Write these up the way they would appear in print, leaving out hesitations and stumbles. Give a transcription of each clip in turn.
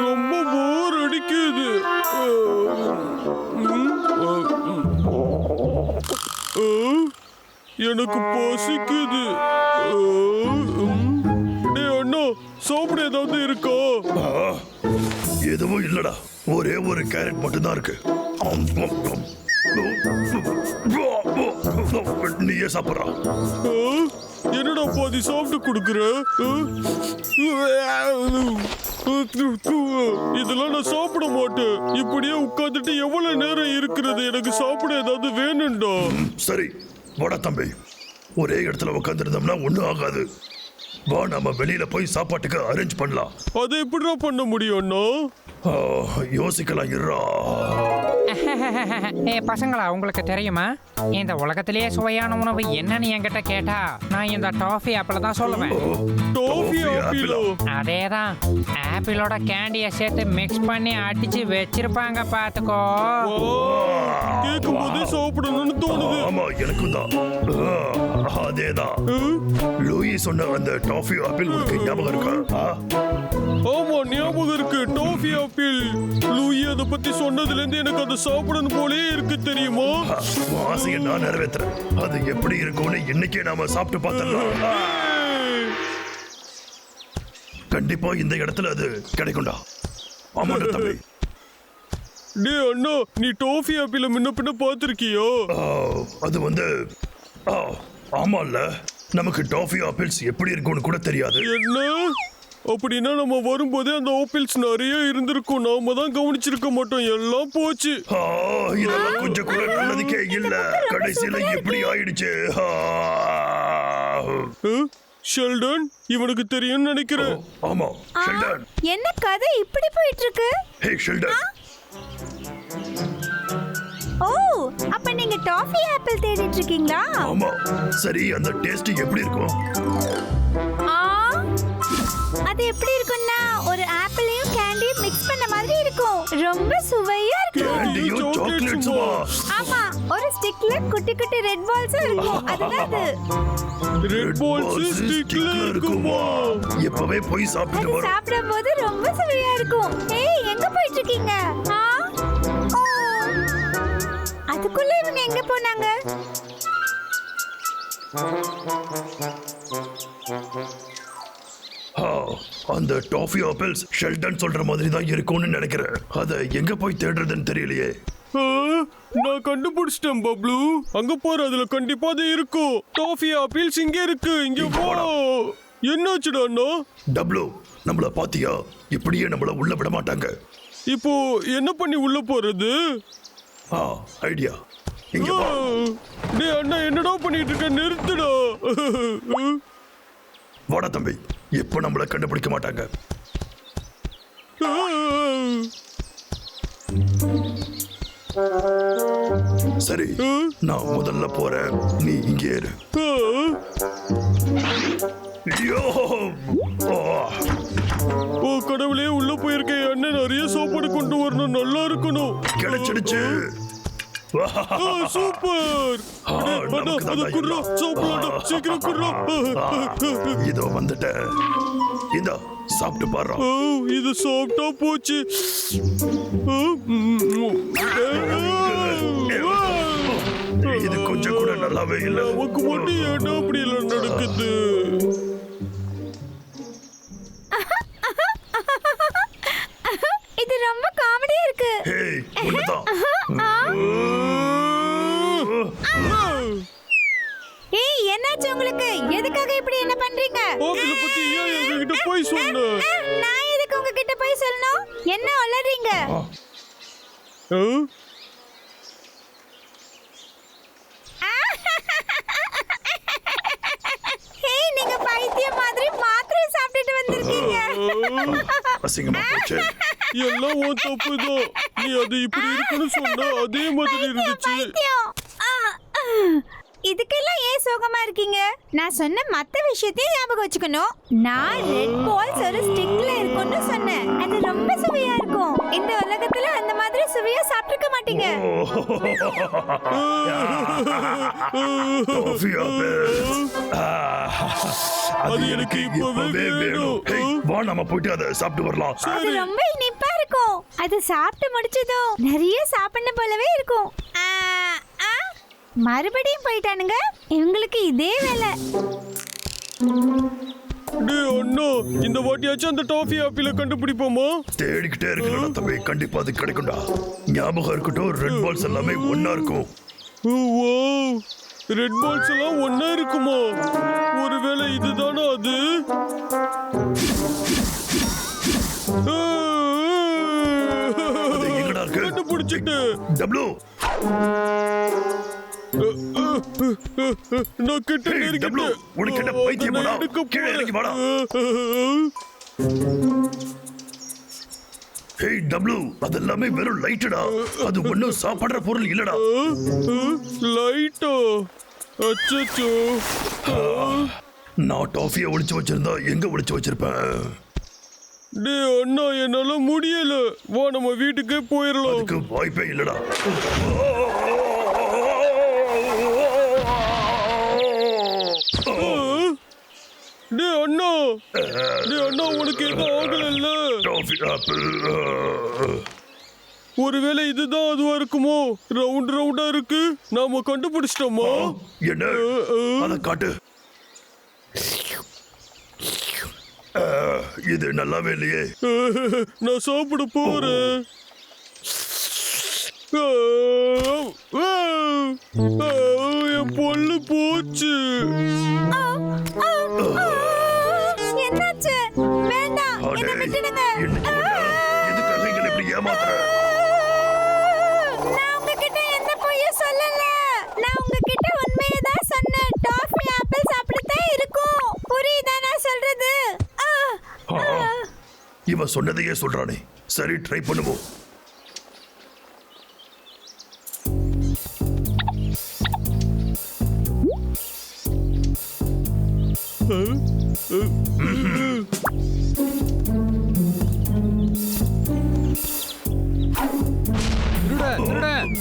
ரொம்ப போர் அடிக்குது. எனக்கு பசிக்குது. அண்ணா சாப்பிட ஏதாவது இருக்கா? எதுவும் இல்லடா, ஒரே ஒரு கேரட் மட்டும் தான் இருக்கு. நீயே சாப்பிட்றா. என்னடா பாதி சாப்பிட்டு கொடுக்குற? இதெல்லாம் நான் சாப்பிட மாட்டேன். இப்படியே உட்காந்துட்டு எவ்வளவு நேரம் இருக்கிறது? எனக்கு சாப்பிட ஏதாவது வேணும்டா. சரி வாடா தம்பி, ஒரே இடத்துல உட்காந்துருந்தோம்னா ஒன்றும் ஆகாது. வா, நம்ம வெளியில போய் சாப்பாட்டுக்கு அரேஞ்ச் பண்ணலாம். அதை எப்படிடா பண்ண முடியும்னா? யோசிக்கலாம் இருடா. பசங்களா, உங்களுக்கு தெரியுமா இந்த உலகத்திலேயே சுவையான உணவு என்னன்னு என்கிட்ட கேட்டா நான் இந்த டாஃபி ஆப்பிள் தான் சொல்லுவேன். டாஃபி ஆப்பிளோ? அதேதான். ஆப்பிளோட கேண்டியை சேர்த்து மிக்ஸ் பண்ணி அடிச்சு வச்சிருப்பாங்க, பாத்துக்கோ. கேட்கும் போதே சாப்பிடணும்னு தோணுது. ஆமா, எனக்கும் தான். அதேதான். லூயி சொன்ன அந்த டாஃபி ஆப்பிள் உனக்கு ஞாபகம் இருக்கா? ஆமா, ஞாபகம் இருக்கு. Toffee apple. லூயி அதை பத்தி சொன்னதுல இருந்து எனக்கு அதை சாப்பிடணும் போலே இருக்கு, தெரியுமா? ஆசையை நான் நிறைவேற்றுறேன். அது எப்படி இருக்கும்னு இன்னைக்கே நாம சாப்பிட்டு பார்த்துடலாம். கண்டிப்பா இந்த இடத்துல அது கிடைக்கும்டா. ஆமாடா தம்பி. டே அண்ணா, நீ டாஃபி ஆப்பிள முன்ன பின்ன பார்த்திருக்கியோ? அது வந்து ஆமால்ல, நமக்கு டாஃபி ஆப்பிள்ஸ் எப்படி இருக்கும்னு கூட தெரியாது. என்ன அப்படின்னா நம்ம வரும்போதே அந்த ஆப்பிள்ஸ் நிறைய இருந்திருக்கும். நாம தான் கவனிச்சிருக்க மாட்டோம். எல்லாம் போச்சு. இதெல்லாம் கொஞ்சம் கூட நல்லதுக்கே இல்ல. கடைசியில எப்படி ஆயிடுச்சு? ஷெல்டன், இவனுக்கு தெரியும்னு நினைக்கிறேன். ஆமா ஷெல்டன். என்ன கதை இப்படி போயிட்டு இருக்கு? ஹே ஷெல்டன். ஓ, அப்ப நீங்க டாஃபி ஆப்பிள் தேடிட்டு இருக்கீங்களா? ஆமா. சரி, அந்த டேஸ்ட் எப்படி இருக்கும்? அது எப்படி இருக்கும்னா ஒரு ஆப்பிளையும் கேண்டியும் மிக்ஸ் பண்ண மாதிரி இருக்கும். ரொம்ப சுவையா இருக்கும். கேண்டியும் சாக்லேட்ஸுமா? ஆமா, ஒரு ஸ்டிக்ல குட்டி குட்டி ரெட் பால்ஸ் இருக்கும். அதுதான் அது. ரெட் பால்ஸ் ஸ்டிக்ல இருக்குமா? எப்பவே போய் சாப்பிட்டு வரோம். சாப்பிடும்போது ரொம்ப சுவையா இருக்கும். ஏய், எங்க போயிட்டு இருக்கீங்க? அதுக்குள்ள இவங்க எங்க போனாங்க? அந்த டாஃபி ஆப்பிள்ஸ் ஷெல்டன் சொல்ற மாதிரி தான் இருக்கும்னு நினைக்கிறேன். அதை எங்க போய் தேடுறதுன்னு தெரியலையே. நான் கண்டுபிடிச்சிட்டேன் பப்ளு. அங்க போற, அதுல கண்டிப்பா அது இருக்கும். டாஃபி ஆப்பிள்ஸ் இங்க இருக்கு. இங்க போ. என்னாச்சுடா அண்ணா? டப்ளு, நம்மள பாத்தியா? இப்படியே நம்மள உள்ள விட மாட்டாங்க. இப்போ என்ன பண்ணி உள்ள போறது? ஐடியா. இங்க வா. டேய் அண்ணா, என்னடா பண்ணிட்டு இருக்க? நிறுத்துடா. வாடா தம்பி, எப்ப நம்மள கண்டுபிடிக்க மாட்டாங்க. சரி, நான் முதல்ல போறேன். நீ இங்கே இரு. ஓ கடவுளே, உள்ள போயிருக்கேன். அண்ணன் நிறைய சாப்பாடு கொண்டு வரணும். நல்லா இருக்கணும். கிடைச்சிடுச்சு. சூப்பர். இதோ வந்துட்டேன். இதோ சாப்பிட்டு பாரு. இது சாப்பிட்டா போச்சு. இது கொஞ்சம் கூட நல்லாவே இல்லை. நமக்கு மட்டும் ஏன்னா அப்படி எல்லாம் நடக்குது? இது ரொம்ப காமெடியா இருக்கு. ஹேய், உன்னதான். ஏய், என்னாச்சு உங்களுக்கு? எதுக்காக இப்படி என்ன பண்றீங்க? ஆப்பிள பத்தி ஏன் என்கிட்ட போய் சொன்ன? நான் எதுக்கு உங்ககிட்ட போய் சொல்லணும்? என்ன உளறீங்க? ஏய், நீங்க பைத்தியம் மாதிரி மாத்திரை சாப்பிட்டுட்டு வந்திருக்கீங்க. அசிங்கமா போச்சு. எல்லாம் உன் தப்புதான். நீ அது இப்படி இருக்குன்னு சொன்னா அதே மாதிரி இருந்துச்சு. இதுக்கெல்லாம் ஏன் சோகமா இருக்கீங்க? நான் சொன்ன மத்த விஷயத்தையும் ஞாபகம் வச்சுக்கணும். நான் ரெட் பால்ஸ் ஒரு ஸ்டிக்ல இருக்கும்னு சொன்னேன். அது ரொம்ப சுவையா இருக்கும். இந்த உலகத்துல அந்த மாதிரி சுவையா சாப்பிட்டுக்க மாட்டீங்க. Toffee apples. அது எனக்கு இப்பவே வேணும். ஹேய், வா நாம போயிட்டு அதை சாப்பிட்டு வரலாம். அது ரொம்ப இனிப்பா இருக்கும். அது சாப்பிட்டு முடிச்சதும் நிறைய சாப்பிடணும் போலவே இருக்கும். மறுபடியும் போயிட்டானுங்க. இவங்களுக்கு இதே வேலை. டேய் அண்ணா, இந்த வாட்டியாச்சும் அந்த டாஃபி ஆப்பிள கண்டுபிடிப்போமா? தேடிக்கிட்டே இருக்கல தம்பி, கண்டிப்பா அது கிடைக்கும்டா. ஞாபகம் இருக்கட்டும், ரெட் பால்ஸ் எல்லாமே ஒன்னா இருக்கும். வாவ், ரெட் பால்ஸ் எல்லாம் ஒண்ணா இருக்குமா? ஒருவேளை இதுதானா அது? அது எங்கடா இருக்கு? கண்டுபிடிச்சிட்டு டப்ளூ, நான் கிட்ட டேய், டப்ளூ, உனக்கு என்ன பைத்தியமாடா? கீழே இறங்கி வாடா. ஹேய் டப்ளூ, அதெல்லாமே வெறும் லைட்டடா. அது ஒண்ணும் சாப்பிடுற பொருள் இல்லடா. லைட்டோ? அச்சச்சோ. நான் டாஃபியை ஒளிச்சு வச்சிருந்தா எங்க ஒளிச்சு வச்சிருப்பேன்? டேய் அண்ணா, என்னால முடியல. வா நம்ம வீட்டுக்கே போயிடலாம். அதுக்கு வாய்ப்பே இல்லடா. டேய் அண்ணா, டேய் அண்ணா, உனக்கு எதுவும் ஆகல? Toffee apple. ஒருவேளை இதுதான் அதுவா இருக்குமோ? ரவுண்ட் ரவுண்டா இருக்கு. நாம கண்டுபிடிச்சிட்டோமா? என்ன? அத காட்டு. இது நல்லாவே இல்லையே. நான் சாப்பிட போறேன். என் பொல்லு போச்சு. என்னாச்சு? வேண்டாம், அடே, என்ன விட்டுடுங்க. எதுக்காக எங்களை இப்படி ஏமாத்துற? நான் உங்ககிட்ட எந்த பொய்யும் சொல்லல. நான் உங்ககிட்ட உண்மையை தான் சொன்னேன். டாஃபி ஆப்பிள் சாப்பிடத்தான் இருக்கும். புரியுதா நான் சொல்றது? இவன் சொன்னதையே சொல்றானே. சரி, ட்ரை பண்ணுவோம்.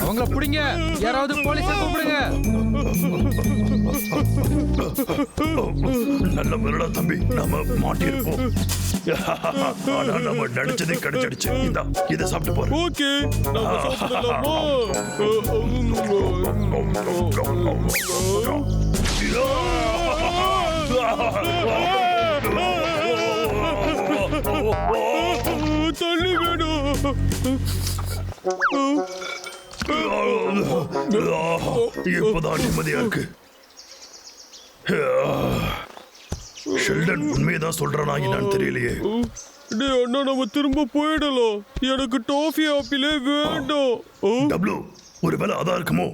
அவங்கள பிடிங்க. யாராவது போலீஸ கூப்பிடுங்க. நல்ல முறைடா தம்பி, நாம மாட்டிருப்போம். ஆனா நம்ம நடிச்சதே கிடைச்சிடுச்சு. இந்தா, இதை சாப்பிட்டு போறேன். ஓகே, நாம சாப்பிடலாமா? தண்ணி வேணும். இப்பதான் நிம்மதியா இருக்கு. ஷெல்டன் உண்மையதான் சொல்றானா என்னன்னு தெரியலையே. டேய் அண்ணா, நம்ம திரும்ப போயிடலாம். எனக்கு டாஃபி ஆப்பிளே வேண்டாம். டப்ளூ, ஒருவேளை அதான் இருக்குமோ?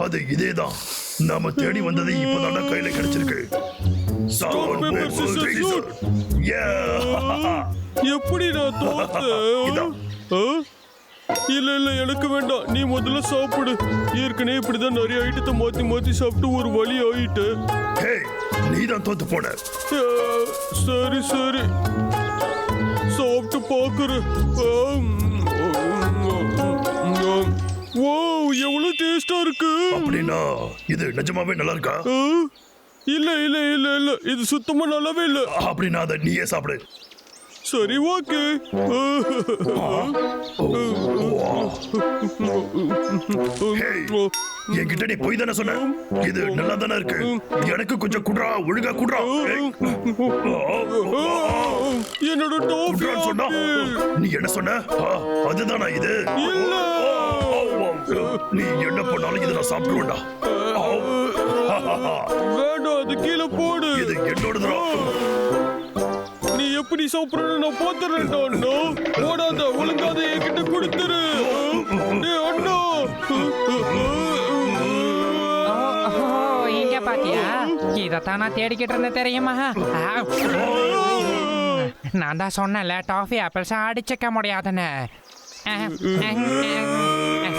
அது இதேதான். நாம தேடி வந்தது இப்பதான் கையில கிடைச்சிருக்கு. எப்படி நான் தோத்தேன்? இல்ல இல்ல, எனக்கு வேண்டாம். நீ முதல்ல சாப்பிடு. ஏற்கனவே இப்படிதான் நிறைய ஐட்டத்தை மாத்தி மாத்தி சாப்பிட்டு ஒரு வழி ஆயிட்டு. நீதான் தோத்து போன. சரி சரி, சாப்பிட்டு பாக்குறேன். ஓ, எவ்வளவு டேஸ்டா இருக்கு. அப்படின்னா இது நிஜமாவே நல்லா இருக்கா? இல்ல இல்ல இல்ல இல்ல, இது சுத்தமா நல்லாவே இல்ல. அப்படின்னா அதை நீயே சாப்பிடு. சரி, ஓகே. என்கிட்ட நீ போய் தானே சொன்ன. இது நல்லா தானே இருக்கு. எனக்கு கொஞ்சம் குடுறா, ஒழுங்கா குடுறா. என்னோட டாஃபி சொன்னா நீ என்ன சொன்ன? அதுதானா இது? இல்ல, நீ என்ன பண்ணாலும் இதை நான் சாப்பிடுவேன்டா. வேண்டாம், அது கீழே போடு. இது என்னோடதுதான். நீ எப்படி சாப்பிடணும் நான் பாத்துறேன்டா அண்ணா. போடாத, ஒழுங்காத என்கிட்ட கொடுத்துரு. டேய் அண்ணா. இங்க பாத்தியா? இதத்தான் நான் தேடிக்கிட்டு இருந்தேன் தெரியுமா? நான் தான் சொன்னேன்ல, டாஃபி ஆப்பிள்ஸ் அடிச்சுக்க முடியாதுன்னு.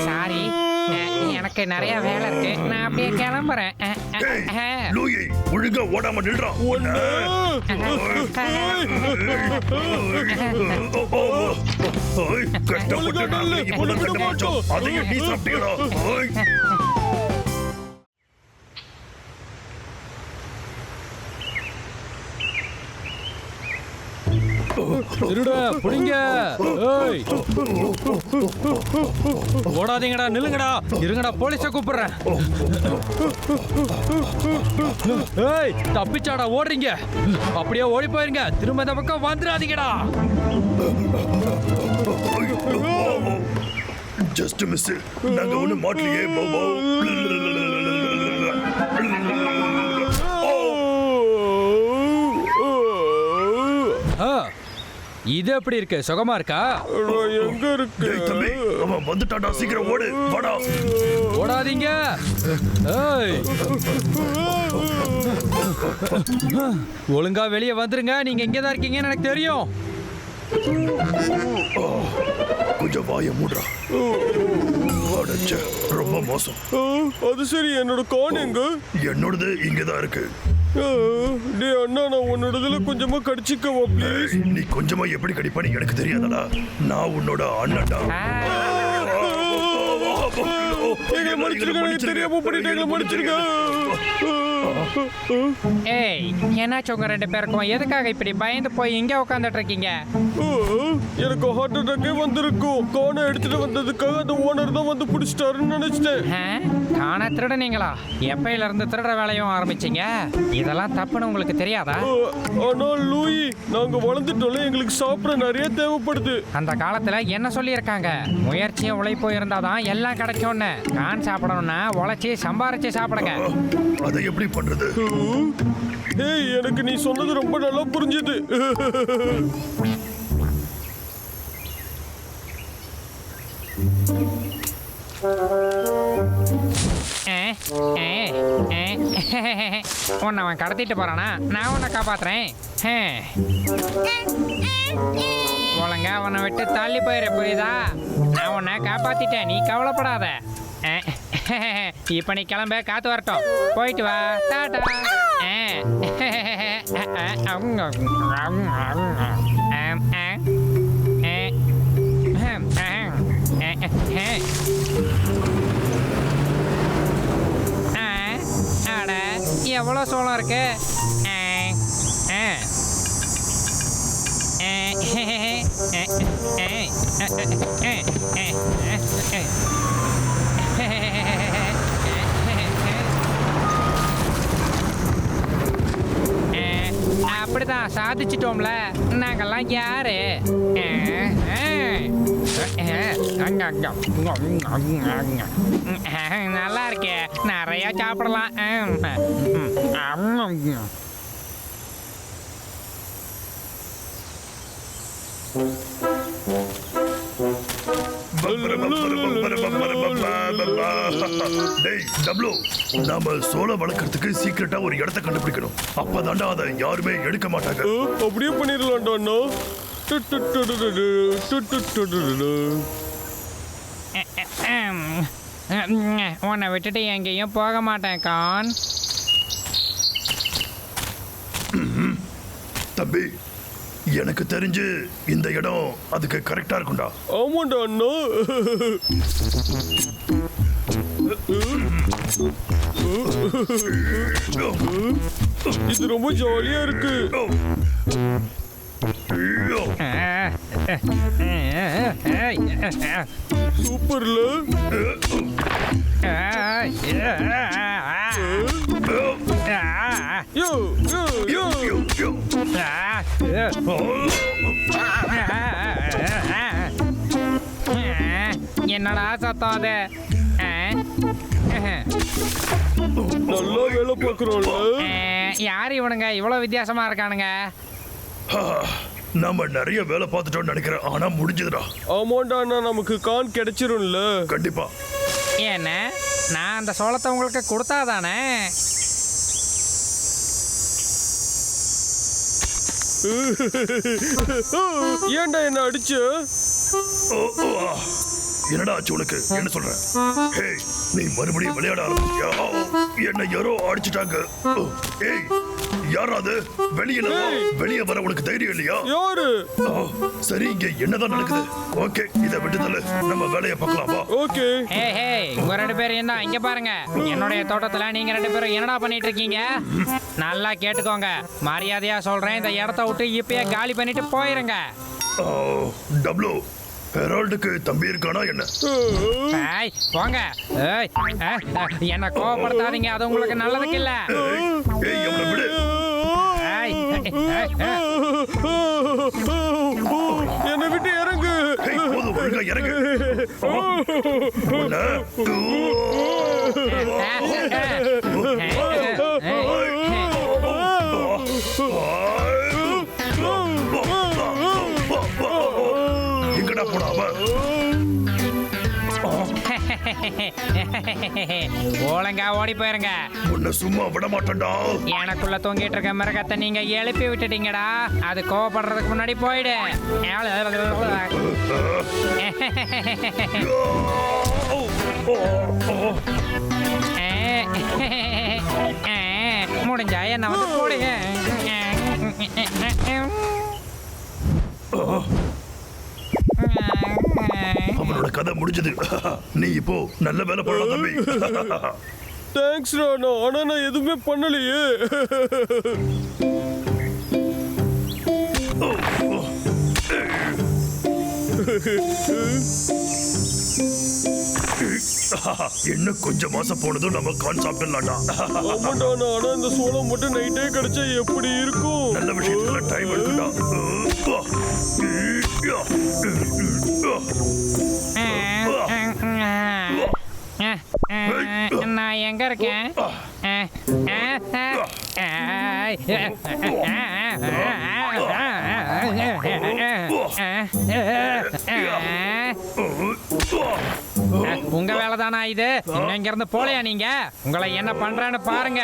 சாரி, எனக்கு நிறைய வேலை இருக்கு. நான் அப்படியே கிளம்புறேன். ஏய், லூயி, ஒழுங்கா ஓடாம நில்றா. கஷ்டப்பட்டு நாங்க இப்பதான் கண்டுபிடிச்சோம். அதையும் நீ சாப்பிட்டீங்களா? ஓய். திருட புடிங்க. ஏய், ஓடாதீங்கடா, நில்லுங்கடா. இருங்கடா, போலீஸை கூப்பிடுறேன். ஏய், தப்பிச்சாடா ஓடுறீங்க? அப்படியே ஓடி போயிருங்க. திரும்ப இந்த பக்கம் வந்துடாதீங்கடா. Just miss. நாங்க ஒண்ணு மாட்டலையே. இது எப்படி இருக்கு? சுகமா இருக்கா? எங்க இருக்கு? தம்பி, அவன் வந்துட்டான்டா. சீக்கிரம் ஓடு. வாடா. ஓடாதீங்க. ஏய், ஒழுங்கா வெளியே வந்துருங்க. நீங்க இங்கே தான் இருக்கீங்கன்னு எனக்கு தெரியும். கொஞ்சம் வாய மூடுறா. அடச்சே, ரொம்ப மோசம். அது சரி, என்னோட கான் எங்க? என்னோடது இங்கதான் இருக்கு. டே அண்ணா, நான் உன்னோடதுல கொஞ்சமா கடிச்சிக்கவா ப்ளீஸ்? நீ கொஞ்சமா எப்படி கடிப்பான்னு எனக்கு தெரியாதடா. நான் உன்னோட அண்ணன்டா. எங்களை மன்னிச்சிருங்க, எனக்கு தெரியாம பண்ணிட்டு எங்களை மன்னிச்சிருங்க. ஏய், என்னாச்சு உங்க ரெண்டு பேருக்கும்? எதுக்காக இப்படி பயந்து போய் இங்கே உட்காந்துட்டு இருக்கீங்க? எனக்கு ஹார்ட் அட்டாக்கே வந்திருக்கும். கானை எடுத்துட்டு வந்ததுக்காக அந்த ஓனர் தான் வந்து பிடிச்சிட்டாருன்னு நினைச்சிட்டேன். காண திருடுனீங்களா? எப்பையில இருந்து திருடுற வேலையும் ஆரம்பிச்சீங்க? இதெல்லாம் தப்புன்னு உங்களுக்கு தெரியாதா? ஆனா லூயி, நாங்க வளர்ந்துட்டோம்ல, எங்களுக்கு சாப்பிட நிறைய தேவைப்படுது. அந்த காலத்துல என்ன சொல்லியிருக்காங்க? முயற்சியும் உழைப்பும் இருந்தாதான் எல்லாம் கிடைக்கும்னு. கான் சாப்பிடணும்னா உழைச்சி சம்பாரிச்சு சாப்பிடுங்க. அதை எப்படி பண்றது? ஏய், எனக்கு நீ சொன்னது ரொம்ப நல்லா புரிஞ்சுது. உன்னை அவன் கடத்திட்டு போறானா? நான் உன்னை காப்பாத்துறேன். ஒழுங்கா அவனை விட்டு தள்ளி போயிரு, புரியுதா? நான் உன்னை காப்பாத்திட்டேன், நீ கவலைப்படாத. இப்ப நீ கிளம்ப, காத்து வரட்டும். போயிட்டு வா, டாடா. அட, எவ்வளோ சோளம் இருக்கு? அப்படிதான் சாதிச்சிட்டோம்ல. நாங்கெல்லாம் யாரு? நல்லா இருக்கே, நிறைய சாப்பிடலாம். டேய் டப்ளு, நாம சோளம் வளர்க்கறதுக்கு சீக்கிரட்டா ஒரு இடத்தை கண்டுபிடிக்கணும். அப்பதாண்டா அதை யாருமே எடுக்க மாட்டாங்க. அப்படியே பண்ணிடலாம்டா அண்ணா. உன்னை விட்டுட்டு எங்கேயும் போக மாட்டேன் கான். தம்பி, எனக்கு தெரிஞ்சு இந்த இடம் அதுக்கு கரெக்டா இருக்கும்டா. ஆமாண்டா அண்ணா. இது ரொம்ப ஜாலியா இருக்கு. சூப்பர்ல. யோ யோ யோ யோ. என்னடா சத்தம் அது? நல்லா வேலை பார்க்குறோம்ல. யார் இவனுங்க இவ்வளோ வித்தியாசமா இருக்கானுங்க? நாம நிறைய வேலை பார்த்துட்டோம்னு நினைக்கிறேன். ஆனா முடிஞ்சதுடா. ஆமாண்டா அண்ணா, நமக்கு கான் கிடைச்சிரும்ல. கண்டிப்பா. என்ன, நான் அந்த சோளத்தை உங்களுக்கு கொடுத்தாதானே? ஏன்டா என்ன அடிச்ச? என்னடா ஆச்சு உனக்கு? என்ன சொல்ற? ஹே, நீ மறுபடியும் விளையாட ஆரம்பிச்சியா? என்ன யாரோ அடிச்சிட்டாங்க. ஏய், யாரா அது? வெளியில வா. வெளியே வர உனக்கு தைரியம் இல்லையா? யாரு? சரி, இங்க என்னதான் நடக்குது? ஓகே, இத விட்டுதல நம்ம வேலையை பார்க்கலாம் வா. ஓகே. ஹே உங்க 2 பேரும் தான் இங்க பாருங்க. என்னுடைய தோட்டத்துல நீங்க 2 பேரும் என்னடா பண்ணிட்டு இருக்கீங்க? நல்லா கேட்டுக்கோங்க. மரியாதையா சொல்றேன், இந்த இடத்த விட்டு இப்பயே காலி பண்ணிட்டு போயிருங்க. டப்ளு, ஹெரால்டுக்கு தம்பி இருக்கானா என்ன? ஏய் போங்க. ஏய் என்ன கோவப்படுத்தாதீங்க, அது உங்களுக்கு நல்லதுக்கு இல்ல. ஏய், அவனை விடு. என்னை விட்டு இறங்கு. ஏய், போதும், ஒழுங்கா இறங்கு. உன்னை, எங்கடா போனா அவன்? ஒழுங்கா ஓடி போயிருங்க. உன்னை சும்மா விட மாட்டேன்டா. எனக்குள்ள தொங்கிட்டு இருக்க மிருகத்தை நீங்க எழுப்பி விட்டுட்டீங்கடா. அது கோவப்படுறதுக்கு முன்னாடி போயிடு. முடிஞ்சா என்ன வந்து போடுங்க. அவனோட கதை முடிஞ்சது. நீ இப்போ நல்ல வேலை பண்ணலாம் தம்பி. தேங்க்ஸ் ராணா, ஆனா நான் எதுவுமே பண்ணலையே. இன்னும் கொஞ்சம் மாசம் போனதும் நம்ம கான் சாப்பிடலாம்டா. ஆமாண்டா, ஆனா இந்த சோளம் மட்டும் நைட்டே கிடைச்சா எப்படி இருக்கும்? நல்ல விஷயத்துல டைம் எடுக்குடா. நான் எங்க இருக்கேன்? உங்க வேலை தானா இது? இங்க இருந்து போலையா நீங்க? உங்களை என்ன பண்றேன்னு பாருங்க.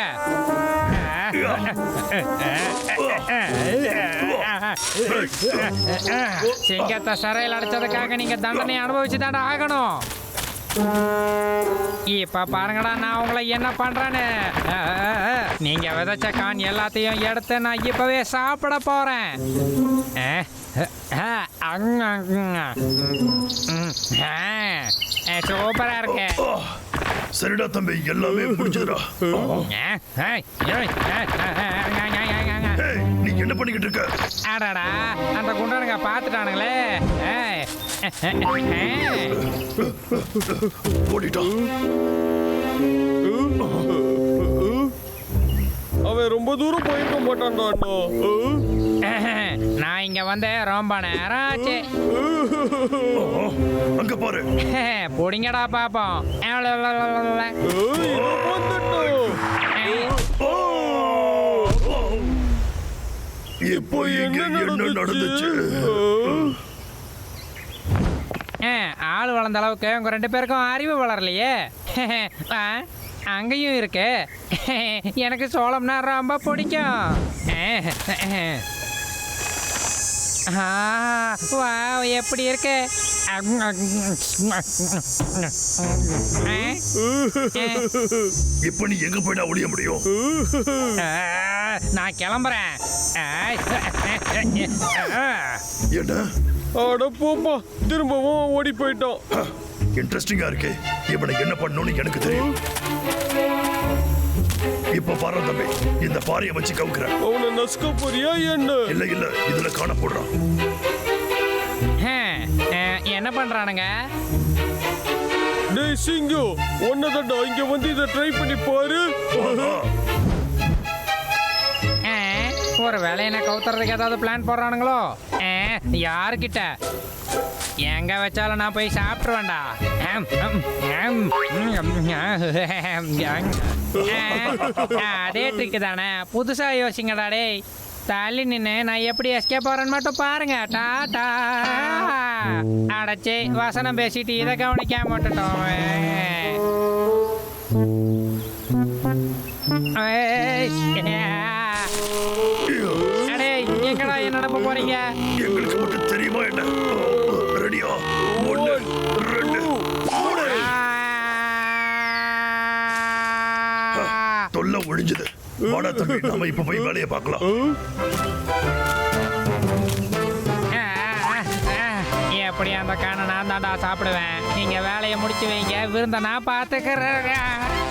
சிங்கத்தை சிறையில் அடைச்சதுக்காக நீங்க தண்டனை அனுபவிச்சுதான்டா ஆகணும். இப்ப பாருங்கடா நான் உங்களை என்ன பண்றேன்னு. நீங்க விதைச்ச கான் எல்லாத்தையும் எடுத்து நான் இப்பவே சாப்பிட போறேன். சூப்பரா இருக்கு. சரிடா தம்பி, எல்லாமே முடிஞ்சதுடா. நீ என்ன பண்ணிக்கிட்டு இருக்க? அடடா, அந்த குண்டனுங்க பார்த்துட்டானுங்களே. ஓடிட்டான். அவன் ரொம்ப தூரம் போயிருக்க மாட்டான்டா அண்ணா. நான் இங்க வந்து ரொம்ப நேரம் ஆச்சு. அங்க பாரு. புடிங்கடா பாப்போம். இப்போ இங்க என்ன நடந்துச்சு? ஆள் வளர்ந்த அளவுக்கு உங்க 2 பேருக்கும் அறிவு வளரலையே. அங்கேயும் இருக்கு. எனக்கு சோளம்னா ரொம்ப பிடிக்கும். எப்படி இருக்கு? இப்ப நீ எங்க போயிட்டா ஒழிய முடியும்? நான் கிளம்புறேன். என்ன? அட போப்பா, திரும்பவும் ஓடி போயிட்டான். இன்ட்ரெஸ்டிங்கா இருக்கே. இவனை என்ன பண்ணணும்னு எனக்கு தெரியும். இப்ப பாரு தம்பி, இந்த பாறையை வச்சு கவுக்குறேன். அவனை நசுக்க போறியா என்ன? இல்ல இல்ல, இதுல காண போடுறான். என்ன பண்றானுங்க? டேய் சிங்கு, ஒன்னதாண்டா, இங்க வந்து இதை ட்ரை பண்ணி பாரு. ஒரு வேலை என்ன கவுத்துறதுக்கு ஏதாவது பிளான் போடுறானுங்களோ? யாருக்கிட்ட? எங்க வச்சாலும் நான் போய் சாப்பிட்டுருவேன்டா. அதே ட்ரிக்கு தானே, புதுசா யோசிங்கடா. டேய் தள்ளி நின்று நான் எப்படி எஸ்கேப் போறேன்னு மட்டும் பாருங்க. டாடா. அடைச்சி வசனம் பேசிட்டு இதை கவனிக்காம விட்டுட்டோம். எங்களுக்கு மட்டும் தெரியுமா என்ன? ரெடியா? தொல்லை ஒழிஞ்சது. வாடா தம்பி, நாம இப்ப போய் வேலையை பார்க்கலாம். எப்படி அந்த காண நான் தாண்டா சாப்பிடுவேன். நீங்க வேலையை முடிச்சு வைங்க, விருந்த நான் பார்த்துக்கிறேன்.